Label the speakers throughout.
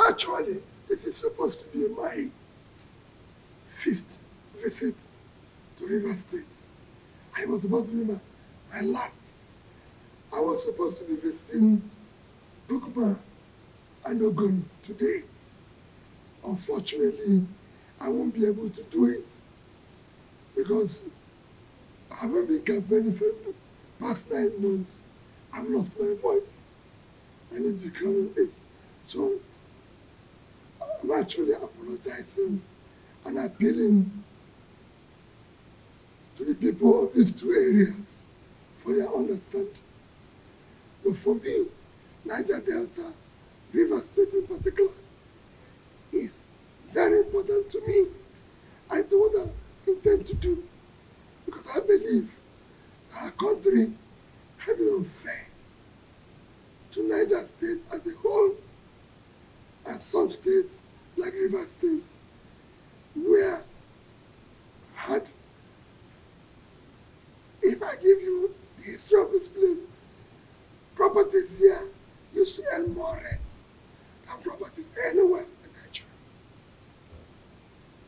Speaker 1: Actually, this is supposed to be my 5th visit to River State. And it was supposed to be my last. I was supposed to be visiting Bukuma and Ogun today. Unfortunately, I won't be able to do it because I haven't been campaigning for the past 9 months. I've lost my voice and it's becoming this. So I'm actually apologizing and appealing to the people of these 2 areas for their understanding. But for me, Niger Delta, River State in particular, is very important to me. I do what I intend to do because I believe that our country has been unfair to Niger State as a whole and some states like River State, where had, if I give you the history of this place, properties here used to earn more rent than properties anywhere in Nigeria.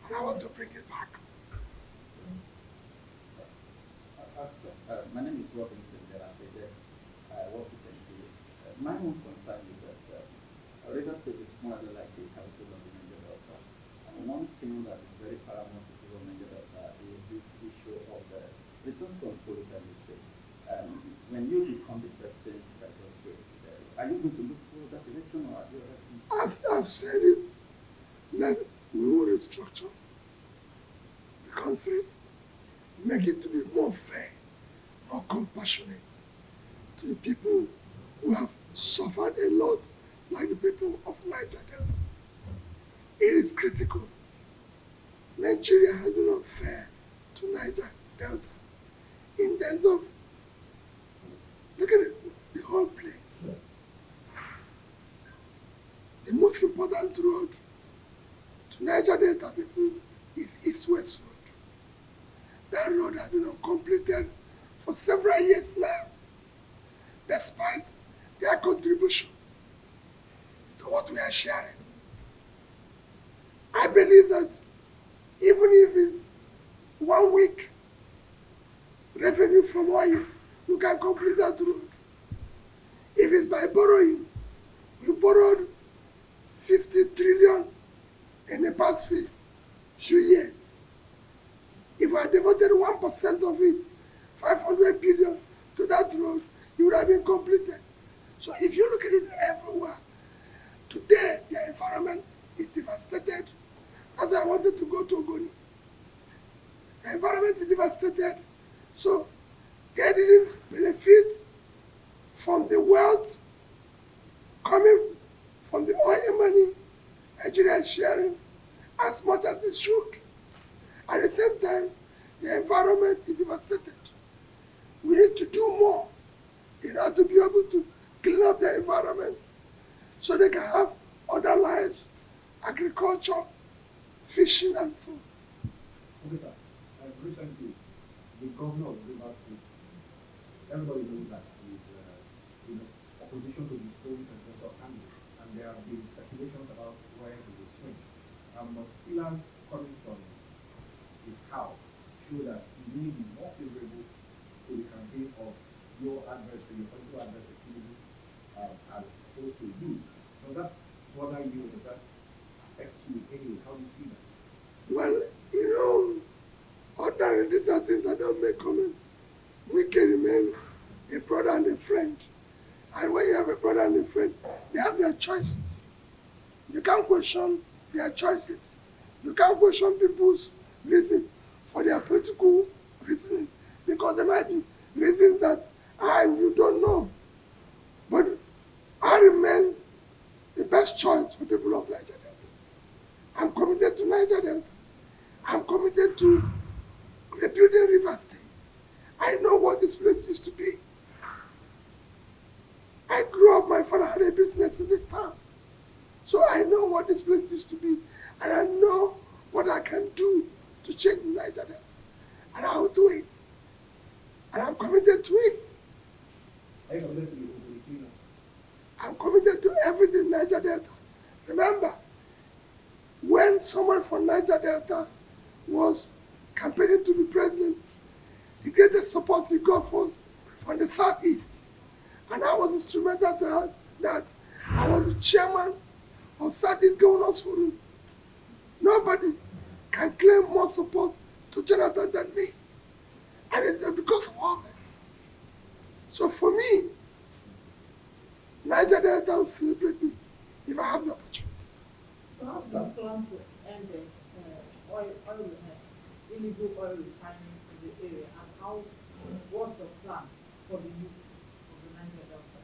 Speaker 1: And I want to bring it back.
Speaker 2: My name is Robinson. I work with NCA. My own concern is that River State is more like the capital of the Niger Delta. And one thing that is very paramount to people of Niger Delta is this issue of the resource control, if I may say. When you become the president, are you going to look for that election or are you
Speaker 1: I've said it, that we will restructure the country, make it to be more fair, more compassionate to the people who have suffered a lot, like the people of Niger Delta. It is critical. Nigeria has been unfair to Niger Delta in terms of, look at it, the whole place. The most important road to Niger Delta people is East-West Road. That road has been uncompleted for several years now, despite their contribution to what we are sharing. I believe that even if it's 1 week revenue from oil, you can complete that road. If it's by borrowing, we borrowed 50 trillion in the past few years. If I devoted 1% of it, 500 billion to that road, it would have been completed. So if you look at it everywhere, today the environment is devastated. As I wanted to go to Ogoni, the environment is devastated. So they didn't benefit from the wealth coming from the oil money Nigeria is sharing as much as they should. At the same time, the environment is devastated. We need to do more in order to be able to clean up the environment so they can have other lives, agriculture, fishing, and so on.
Speaker 3: Okay, sir. Recently, the governor of River State, everybody knows that he is in opposition to the story presidential candidate, and there have been speculations about where he will swing. Pillars coming from his house show that he may be more favorable to the campaign of your adversary, your political adversary, as opposed to you. Does that bother you? Does that affect you anyway? How do you see that?
Speaker 1: Well, you know, ordinarily these are things that don't make comment. Wike remains a brother and a friend. And when you have a brother and a friend, they have their choices. You can't question their choices. You can't question people's reason for their political reasoning, because there might be reasons that I and you don't know. But I remain the best choice for people of Niger Delta. I'm committed to Niger Delta. I'm committed to rebuilding River State. I know what this place used to be. I grew up, my father had a business in this town. So I know what this place used to be. And I know what I can do to change Niger Delta. And I will do it. And I'm committed to it. I'm committed to everything Niger Delta. Remember, when someone from Niger Delta was campaigning to be president, the greatest support he got was from the Southeast. And I was instrumental to that. I was the chairman of Southeast Governors Forum. Nobody can claim more support to Jonathan than me. And it's because of all this. So for me, Niger Delta will celebrate me if I have the opportunity.
Speaker 4: So how do you plan to end the illegal oil refining in the area, and what's the plan for the youth of the Niger Delta?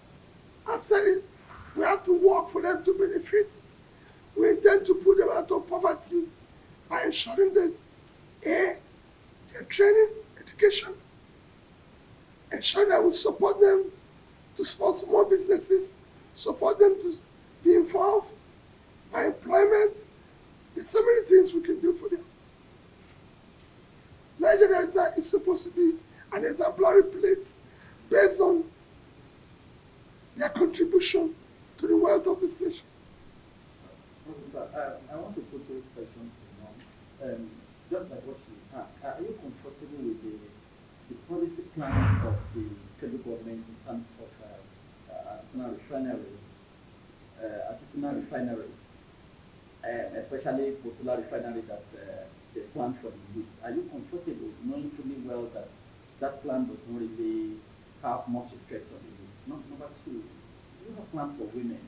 Speaker 1: I've said it, we have to work for them to benefit. We intend to put them out of poverty by ensuring that their training, education, ensure that we support them to support small businesses, support them to be involved by employment. There's so many things we can do for them. Niger Delta is supposed to be an exemplary place based on their contribution to the wealth of this nation.
Speaker 2: I want to put two questions in. Just like what she asked, are you comfortable with the policy plan of the federal government in terms of artisanal refinery, especially popular refinery that they plan for the youth? Are you comfortable knowing fully well that that plan does not really have much effect on the youth? Number two, you have a plan for women.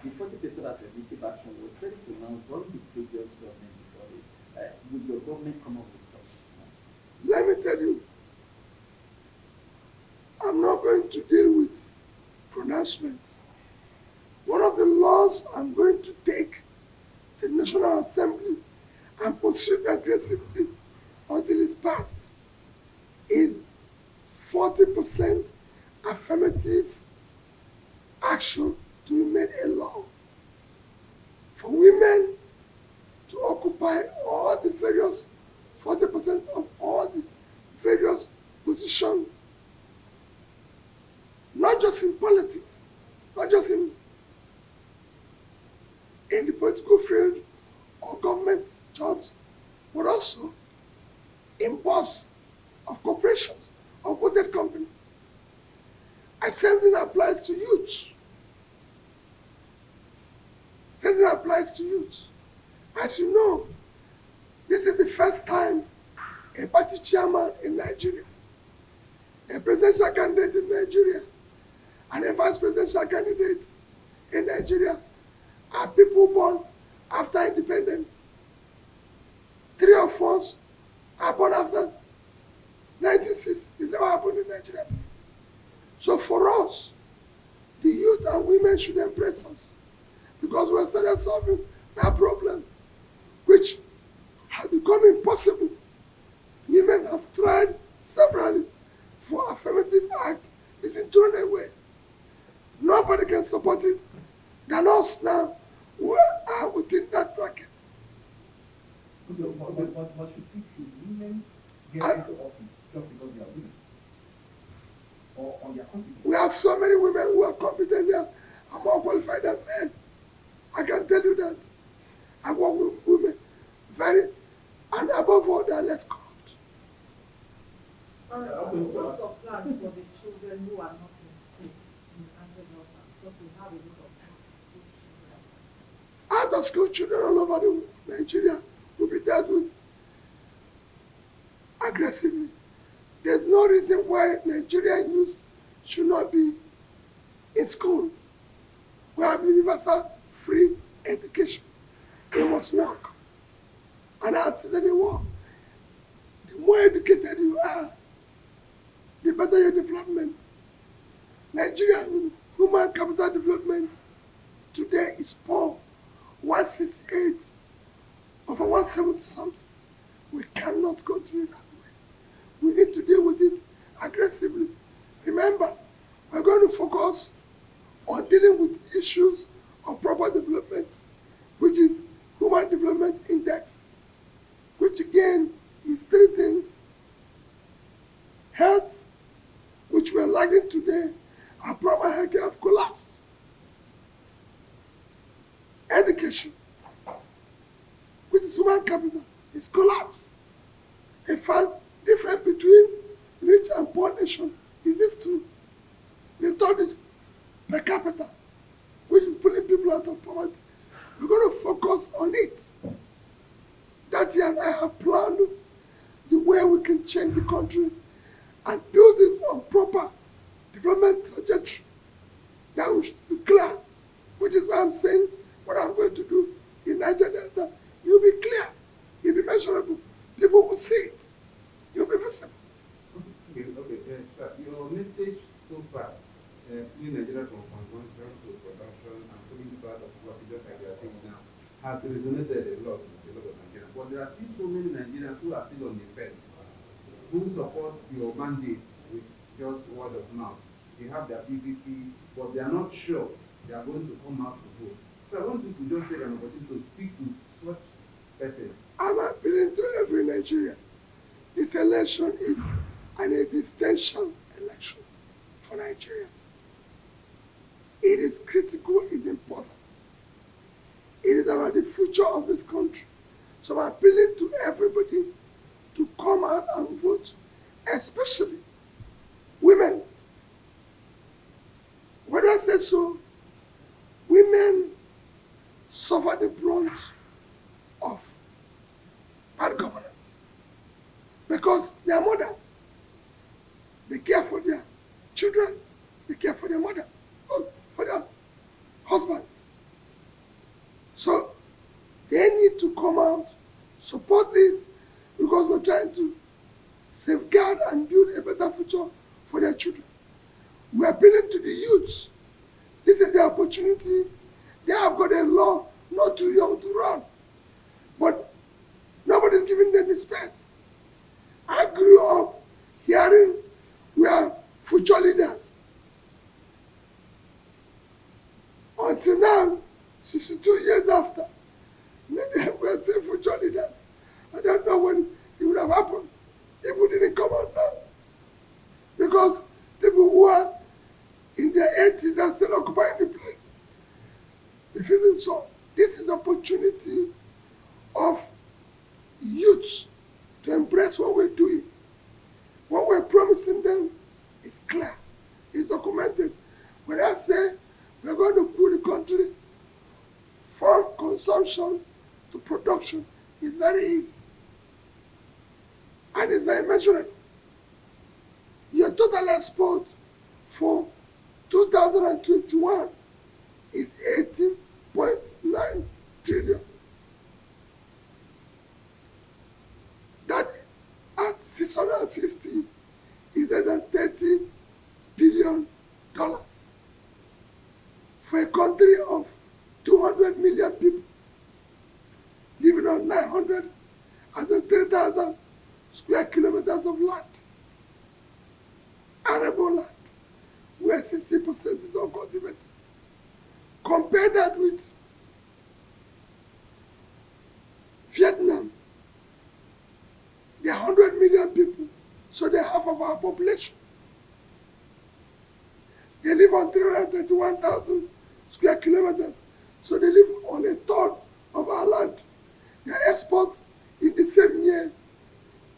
Speaker 2: The 40% affirmative action was very pronounced during the previous government before this. Would your government come up with such plans?
Speaker 1: Let me tell you, I'm not going to deal with pronouncements. One of the laws I'm going to take the National Assembly and pursue it aggressively until it's passed is 40% affirmative action to be made a law for women to occupy all the various 40% of all the various positions, not just in politics, not just in the political field or government jobs, but also in boards of corporations or quoted companies. And same thing applies to youth. Same thing applies to youth. As you know, this is the first time a party chairman in Nigeria, a presidential candidate in Nigeria, and a vice presidential candidate in Nigeria are people born after independence. 3 of us are born after 1960. It's never happened in Nigeria before. So for us, the youth and women should embrace us because we have started solving that problem, which has become impossible. Women have tried severally for affirmative act. It's been thrown away. Nobody can support it than us now who are within that bracket.
Speaker 3: But should women get into office just because they are women? Or on their competence?
Speaker 1: We have so many women who are competent there and more qualified than men. I can tell you that. I work with women and above all, they are less corrupt.
Speaker 4: What's your plan for the children who are not in school in Niger Delta? Because we have a lot of
Speaker 1: Out of school children all over Nigeria will be dealt with aggressively. There's no reason why Nigerian youth should not be in school. We have universal free education. They must work. And I'll say that they work. The more educated you are, the better your development. Nigerian human capital development today is poor. 168 over 170 something. We cannot continue that way. We need to deal with it aggressively. Remember, we're going to focus on dealing with issues of proper development, which is Human Development Index, which again is 3 things. Health, which we are lagging today, our proper health care have collapsed. education, which is human capital, is collapsed. In fact, difference between rich and poor nation is this too. The third is per capita, which is pulling people out of poverty. We're going to focus on it. That year I have planned the way we can change the country and build it on proper development trajectory. That we should be clear, which is why I'm saying what I'm going to do in Niger Delta. You'll be clear, you'll be measurable, people will see it, you'll be visible.
Speaker 5: Okay, your message so far, in Nigeria from consumption to production and putting people out of poverty, just like you are saying now, has resonated a lot with a lot of Nigerians. But there are still so many Nigerians who are still on the fence, who support your mandate with just word of mouth. They have their PVC, but they are not sure they are going to come out to vote. So I want you to just take an opportunity to speak to such persons.
Speaker 1: I'm appealing to every Nigerian. This election is an existential election for Nigeria. It is critical, it is important. It is about the future of this country. So I'm appealing to everybody to come out and vote, especially women. Why do I say so? Women suffer the brunt of bad governance because they are mothers. They care for their children, they care for their mother, for their husbands. So they need to come out, support this, because we're trying to safeguard and build a better future for their children. We're appealing to the youths. This is the opportunity. They have got a law not too young to run, but nobody's giving them the space. I grew up hearing we are future leaders. Until now, 62 years after, we are still future leaders. I don't know when it would have happened if we didn't come out now. Because people who are in their 80s are still occupying the place. It isn't so. This is the opportunity of youth to embrace what we're doing. What we're promising them is clear, it's documented. When I say we're going to put the country from consumption to production, it's very easy. And it's very measurable. Your total export for 2021 is 18.9 trillion. That at 650 is less than $30 billion. For a country of 200 million people living on 903,000 square kilometers of land, arable land, where 60% is uncultivated. Compare that with Vietnam. There are 100 million people, so they're half of our population. They live on 331,000 square kilometers, so they live on a third of our land. Their export in the same year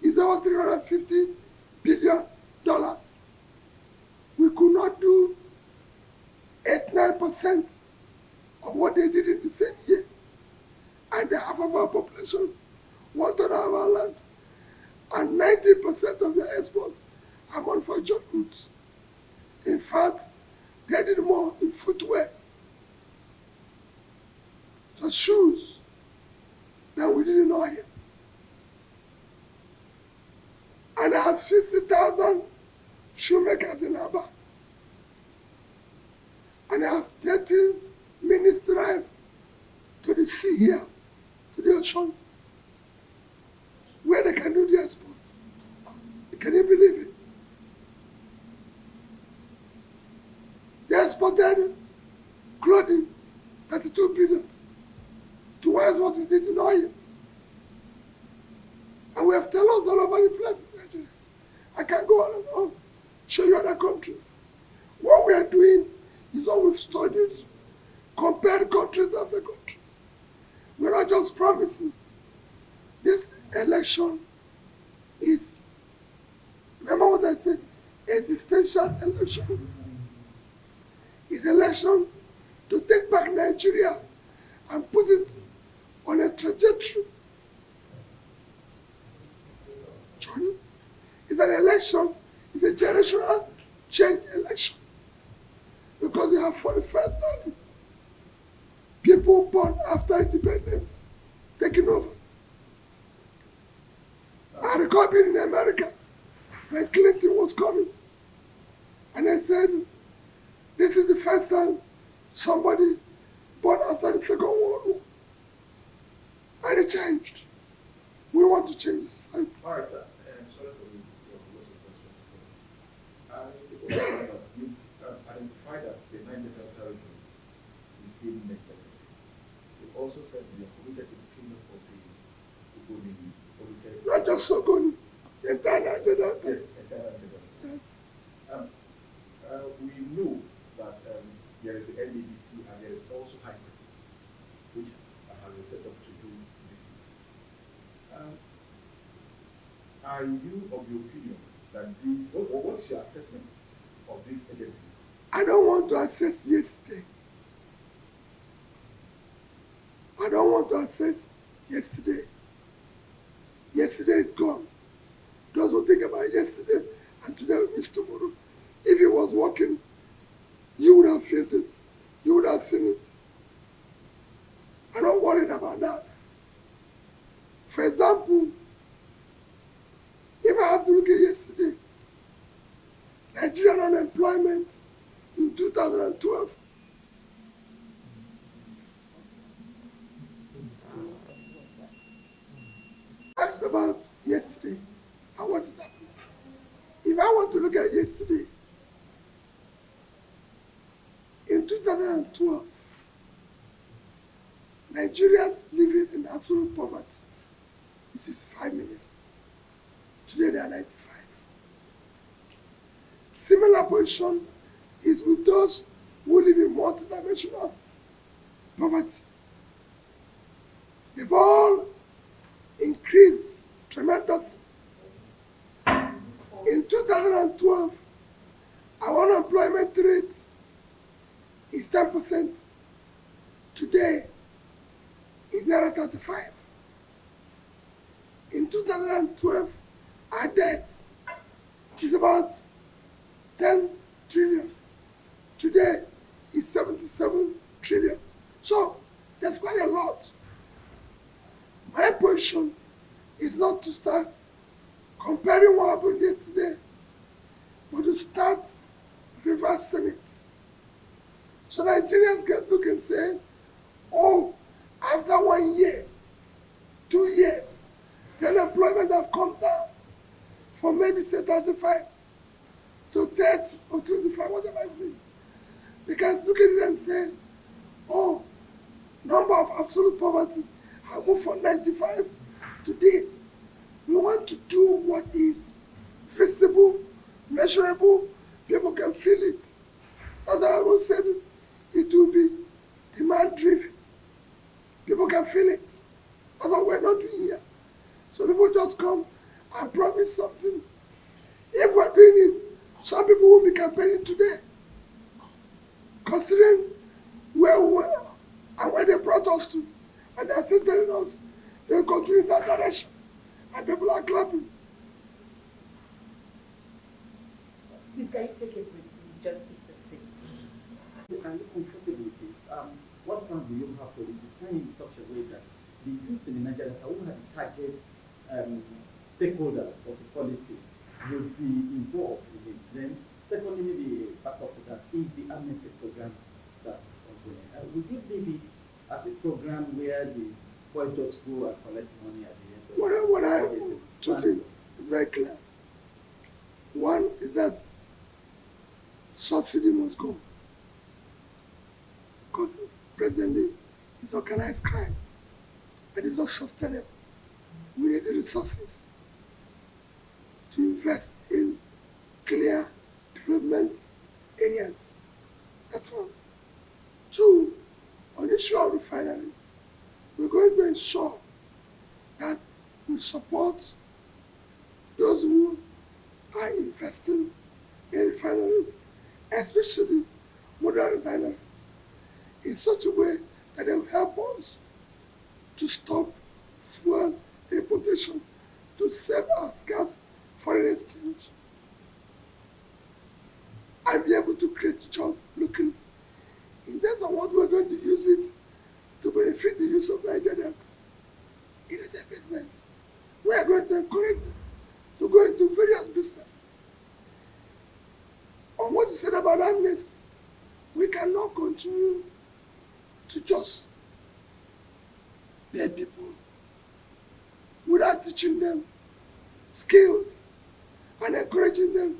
Speaker 1: is about $350 billion. We could not do 8-9% of what they did in the same year. And the half of our population, 1/3 of our land. And 90% of their export are manufactured goods. In fact, they did more in footwear, so shoes, than we did in oil. And I have 60,000 shoemakers in Aba. And I have 13 minutes drive to the sea here, to the ocean, where they can do the export. Can you believe it? They exported clothing, 32 billion, towards what we did in oil. And we have tailors all over the place in Nigeria. I can go on and on, show you other countries. What we are doing is what we've studied, compared countries after countries. not just promising. This election is, remember what I said, existential election. It's election to take back Nigeria and put it on a trajectory. Johnny, it's an election, it's a generational change election. Because you have, for the first time, people born after independence taking over. I recall being in America when Clinton was coming. And I said, this is the first time somebody born after the Second World War. And it changed. We want to change society.
Speaker 3: All right, sir. Sorry for your question. You identified that the Niger Delta region is being neglected. You also said that you're committed to the kingdom of the Ogoni.
Speaker 1: Not just Ogoni, the entire Niger Delta.
Speaker 3: Yes, entire Niger Delta.
Speaker 1: Yes.
Speaker 3: We know that there is the NABC and there is also hybrid, which has a set up to do this. Are you of the opinion that these, what's your assessment of these agencies?
Speaker 1: I don't want to assess yesterday. I don't want to assess yesterday. Yesterday is gone. Those who think about yesterday and today will miss tomorrow. If it was working, you would have felt it. You would have seen it. I'm not worried about that. For example, if I have to look at yesterday, Nigerian unemployment in 2012. Asked about yesterday and what is happening. If I want to look at yesterday, in 2012, Nigerians living in absolute poverty is 65 million. Today they are 95. Similar position is with those who live in multidimensional poverty. They've all increased tremendously. In 2012, our unemployment rate is 10%. Today, it's near 35. In 2012, our debt is about 10 trillion. Today, it's 77 trillion. So, there's quite a lot. My position is not to start comparing what happened yesterday, but to start reversing it. So Nigerians can look and say, oh, after 1 year, 2 years, the unemployment have come down from maybe say 35 to 30 or 25, whatever I say. They can look at it and say, oh, number of absolute poverty have moved from 95 to this. We want to do what is visible, measurable, people can feel it. As I always said, it will be demand-driven. People can feel it. That's what we're not doing here. So people just come and promise something. If we're doing it, some people won't be campaigning today. Considering where we were and where they brought us to. And they're still telling us they'll continue in that direction. And people are clapping.
Speaker 4: Please, can you take a break? Just takes a sip.
Speaker 2: Are you comfortable with it? What plan do you have to design in such a way that the youth in Nigeria who are the target stakeholders of the policy will be involved in it? Then, secondly, maybe back up to that is the amnesty program that is ongoing. Would you leave it as a program where the boys just go and collect money at the end of
Speaker 1: two things is very clear. One is that subsidy must go. Because presently it's organized crime and it's not sustainable. We need the resources to invest in clear development areas. That's one. Two, on the issue of refineries, we're going going to ensure that we support those who are investing in refineries, especially modern refineries, in such a way that they will help us to stop fuel importation, to save our scarce foreign exchange, and be able to create jobs locally. In terms of what we're going to use it to benefit the use of Nigeria, it is a business. We are going to encourage them to go into various businesses. On what you said about amnesty, we cannot continue to just pay people without teaching them skills and encouraging them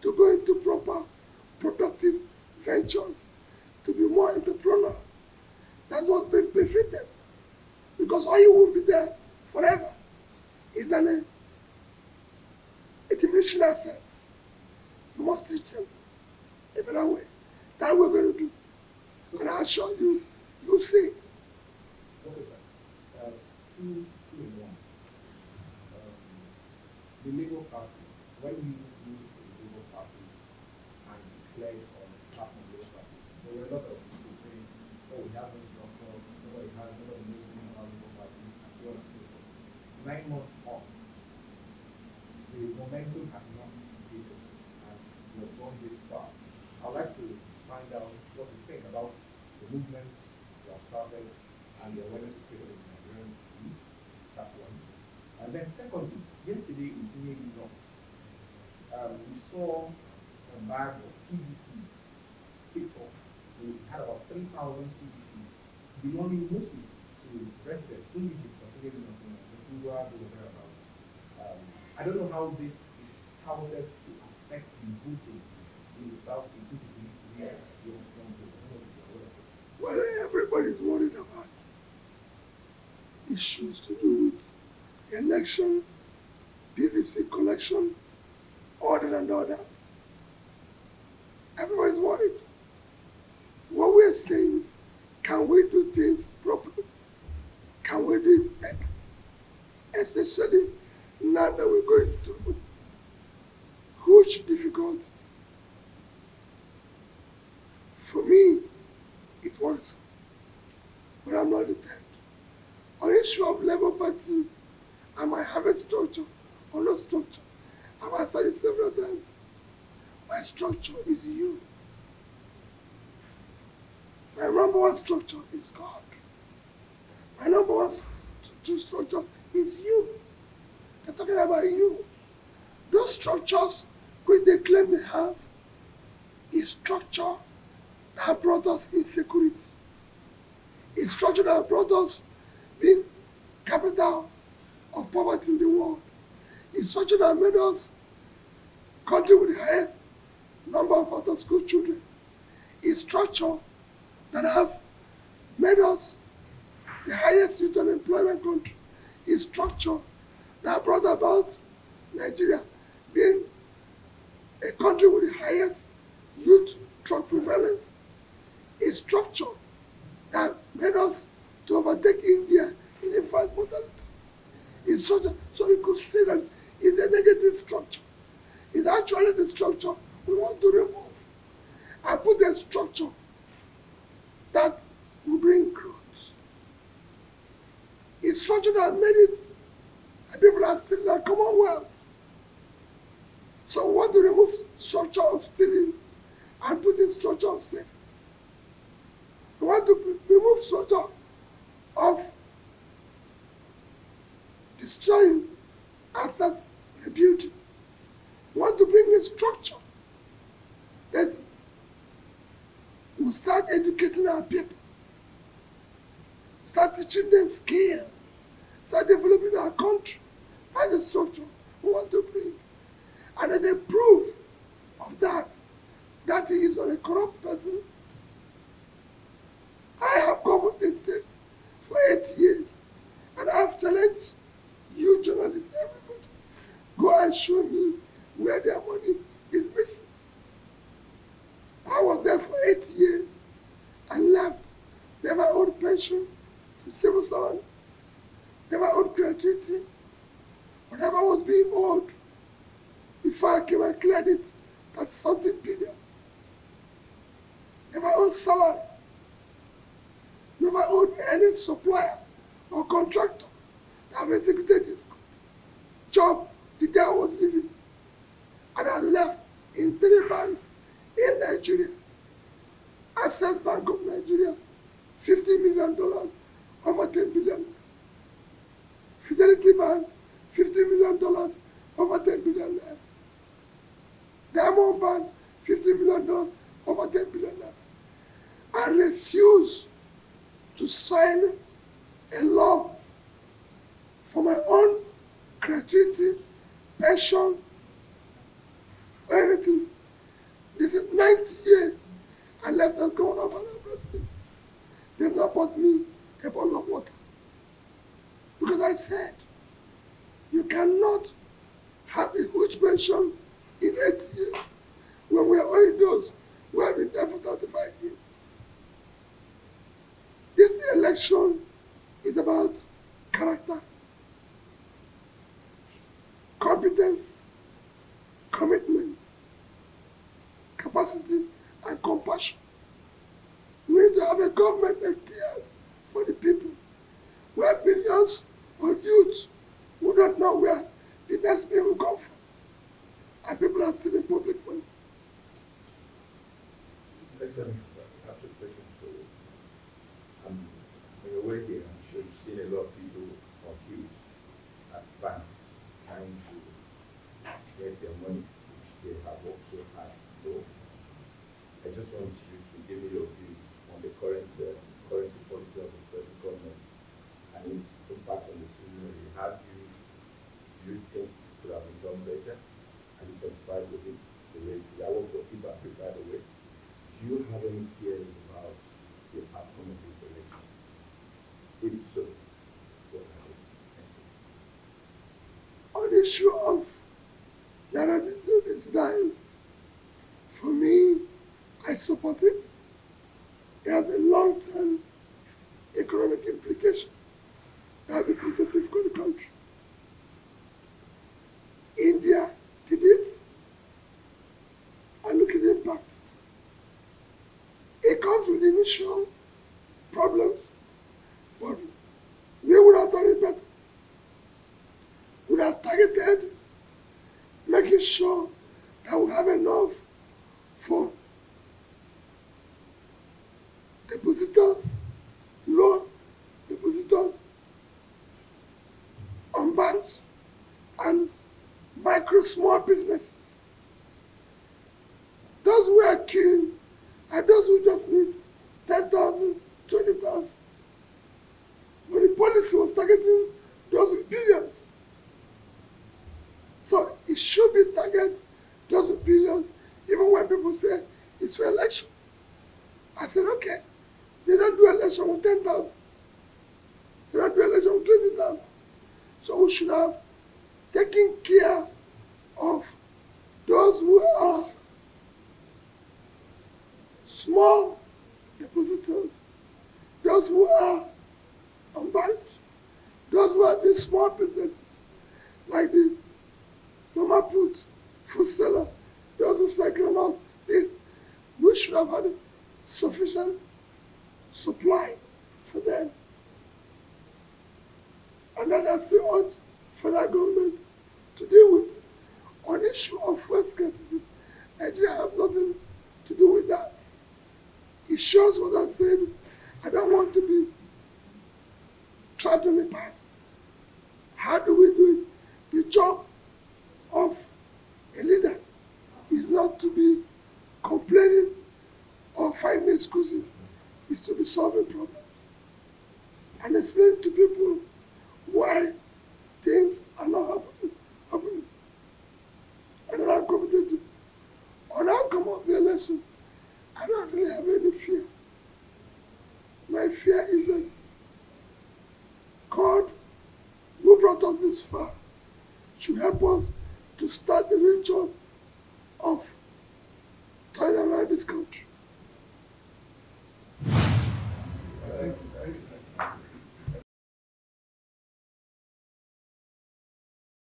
Speaker 1: to go into proper productive ventures, to be more entrepreneurial. That's what's been benefit them. Because all you will be there forever is a diminishing assets. You must teach them a better way. That we're going to do. And I assure you, you'll see it.
Speaker 3: Okay, sir. Two in one. The Labour Party, when you use the Labour Party and declared on behalf of the Labour Party, there were a lot of people saying, oh, we have no structure, nobody knows anything about the Labour Party, and so on and so forth. 9 months on, the momentum has not dissipated, and you have gone this far. I'd like to find out what you think about the movement you have started and the awareness you created in Nigerian youth. That's one. And then secondly, yesterday in New York, we saw a bag of PVCs picked up. We had about 3,000 PVCs belonging mostly to residents in Egypt, particularly in Cuba, I don't know how this is touted to affect the voting in the Southeast, which is where your strong vote.
Speaker 1: Well, everybody's worried about issues to do with election, PVC collection, order and all that. Everybody's worried. What we're saying is, can we do things properly? Can we do it better? Essentially, now that we're going through huge difficulties, for me, it's worrisome. But I'm not deterred. On the issue of Labour Party, I might have a structure or no structure. I might said it several times. My structure is you. My number one structure is God. My number one structure is you. They're talking about you. Those structures which they claim they have is structure that brought us insecurity. It's structure that brought us being capital of poverty in the world. It's structure that made us country with the highest number of out-of-school children. It's structure that have made us the highest youth unemployment country. It's structure that brought about Nigeria being a country with the highest youth drug prevalence. A structure that made us to overtake India in infant mortality. A structure, so you could say that it's a negative structure. It's actually the structure we want to remove and put a structure that will bring growth. A structure that made it, and people are stealing our commonwealth. So we want to remove structure of stealing and put in structure of savings. We want to remove structure of destroying and start rebuilding. We want to bring a structure that will start educating our people, start teaching them skills, start developing our country. That's the structure we want to bring. And as a proof of that, that he is not a corrupt person. I have governed the state for 8 years, and I have challenged you journalists, everybody, go and show me where their money is missing. I was there for 8 years and left. Never owed pension to civil servants, never owed gratuity. Whatever was being owed, before I came and cleared it, that's something billion. Never owed salary. Never owed any supplier or contractor that have executed his job the day I was leaving. And I left in 3 banks in Nigeria. Access Bank of Nigeria, $50 million, over 10 billion. Fidelity Bank, $50 million, over 10 billion. Diamond Bank, $50 million, over 10 billion. I refuse to sign a law for my own gratuity, pension, or anything. This is 90 years I left as governor of Anambra State. They've not bought me a bottle of water. Because I said, you cannot have a huge pension in 8 years when we are owing those who have been there for 35 years. This election is about character, competence, commitment, capacity, and compassion. We need to have a government that cares for the people. We have millions of youth who don't know where the next meal will come from. And people are stealing public money.
Speaker 6: Excellent. I have a question for you. On your way here, I'm sure you've seen a lot of people confused at banks trying to get their money, which they have worked so hard for. I just want you to give me your views on the current currency policy of the present government and its impact on the citizenry. Do you think it could have been done better? Are you satisfied with it? The way the hour for people are prepared away? Do you have any fears about the outcome of this election? If so, what are they? Thank you.
Speaker 1: On the issue of narrative design, for me, I support it. It has a long-term economic implication that will be positive for the country. India did it, and look at the impact. It comes with initial problems, but we would have done it better. We would have targeted making sure that we have enough for depositors, loan depositors, unbanked, and micro small businesses. Those who are keen and those who just need 10,000, 20,000. But the policy was targeting those with billions. So it should be targeted those with billions, even when people say it's for election. I said, okay, they don't do election with 10,000. They don't do election with 20,000. So we should have taken care of those who are small depositors, those who are unbanked, those who are the small businesses, like the mama put, food seller, those who sell granola. We should have had sufficient supply for them. And that has the urge for that government to deal with. On the issue of fuel scarcity, Nigeria has nothing to do with that. It shows what I'm saying. I don't want to be trapped in the past. How do we do it? The job of a leader is not to be complaining or finding excuses. It's to be solving problems and explaining to people why things are not happening. And then I'm committed to. On the outcome of the election, I don't really have any fear. My fear is that God, who brought us this far, should help us to start the real job of turning around this country.